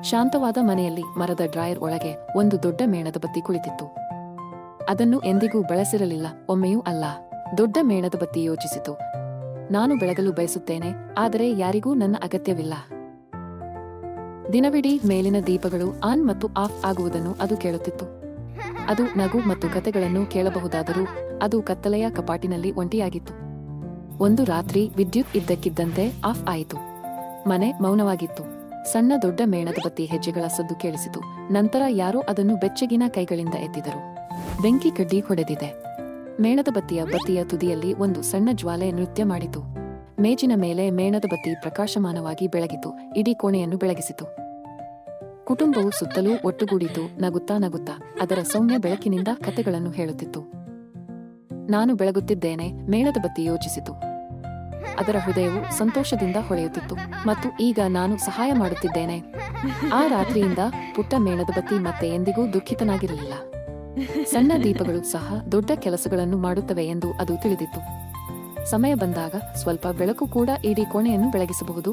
ಶಾಂತವಾದ ಮನೆಯಲ್ಲಿ ಮರದ ಡ್ರಾಯರ್ ಒಳಗೆ ಒಂದು ದೊಡ್ಡ ಮೇಣದ ಬತ್ತಿ ಕುಳಿತಿತ್ತು. ಅದನ್ನು ಎಂದಿಗೂ ಬಳಸಿರಲಿಲ್ಲ, ಒಮ್ಮೆಯೂ ಅಲ್ಲ. ದೊಡ್ಡ ಮೇಣದ ಬತ್ತಿ ಯೋಚಿಸಿತು, ನಾನು ಬೆಳಗಲು ಬಯಸುತ್ತೇನೆ, ಆದರೆ ಯಾರಿಗೂ ನನ್ನ ಅಗತ್ಯವಿಲ್ಲ. ದಿನವಿಡೀ ಮೇಲಿನ ದೀಪಗಳು ಆನ್ ಮತ್ತು ಆಫ್ ಆಗುವುದನ್ನು ಅದು ಕೇಳುತ್ತಿತ್ತು. ಅದು ನಗು ಮತ್ತು ಕತೆಗಳನ್ನು ಕೇಳಬಹುದಾದರೂ ಅದು ಕತ್ತಲೆಯ ಕಪಾಟಿನಲ್ಲಿ ಒಂಟಿಯಾಗಿತ್ತು. ಒಂದು ರಾತ್ರಿ ವಿದ್ಯುತ್ ಇದ್ದಕ್ಕಿದ್ದಂತೆ ಆಫ್ ಆಯಿತು. ಮನೆ ಮೌನವಾಗಿತ್ತು. ಸಣ್ಣ ದೊಡ್ಡ ಮೇಣದ ಬತ್ತಿ ಹೆಜ್ಜೆಗಳ ಸದ್ದು ಕೇಳಿಸಿತು. ನಂತರ ಯಾರೋ ಅದನ್ನು ಬೆಚ್ಚಗಿನ ಕೈಗಳಿಂದ ಎತ್ತಿದರು. ಬೆಂಕಿ ಕಡ್ಡಿ ಹೊಡೆದಿದೆ. ಮೇಣದ ಬತ್ತಿಯ ತುದಿಯಲ್ಲಿ ಒಂದು ಸಣ್ಣ ಜ್ವಾಲೆ ನೃತ್ಯ ಮಾಡಿತು. ಮೇಜಿನ ಮೇಲೆ ಮೇಣದ ಬತ್ತಿ ಪ್ರಕಾಶಮಾನವಾಗಿ ಬೆಳಗಿತು, ಇಡೀ ಕೋಣೆಯನ್ನು ಬೆಳಗಿಸಿತು. ಕುಟುಂಬವು ಸುತ್ತಲೂ ಒಟ್ಟುಗೂಡಿತು, ನಗುತ್ತಾ ನಗುತ್ತಾ ಅದರ ಸೌಮ್ಯ ಬೆಳಕಿನಿಂದ ಕತೆಗಳನ್ನು ಹೇಳುತ್ತಿತ್ತು. ನಾನು ಬೆಳಗುತ್ತಿದ್ದೇನೆ, ಮೇಣದ ಬತ್ತಿ ಯೋಚಿಸಿತು. ಅದರ ಹೃದಯವು ಸಂತೋಷದಿಂದ ಹೊಳೆಯುತ್ತಿತ್ತು. ಮತ್ತು ಈಗ ನಾನು ಸಹಾಯ ಮಾಡುತ್ತಿದ್ದೇನೆ. ಆ ರಾತ್ರಿಯಿಂದ ಪುಟ್ಟ ಮೇಣದ ಬತ್ತಿ ಮತ್ತೆ ಎಂದಿಗೂ ದುಃಖಿತನಾಗಿರಲಿಲ್ಲ. ಸಣ್ಣ ದೀಪಗಳು ಸಹ ದೊಡ್ಡ ಕೆಲಸಗಳನ್ನು ಮಾಡುತ್ತವೆ ಎಂದು ಅದು ತಿಳಿದಿತ್ತು. ಸಮಯ ಬಂದಾಗ ಸ್ವಲ್ಪ ಬೆಳಕು ಕೂಡ ಇಡೀ ಕೋಣೆಯನ್ನು ಬೆಳಗಿಸಬಹುದು.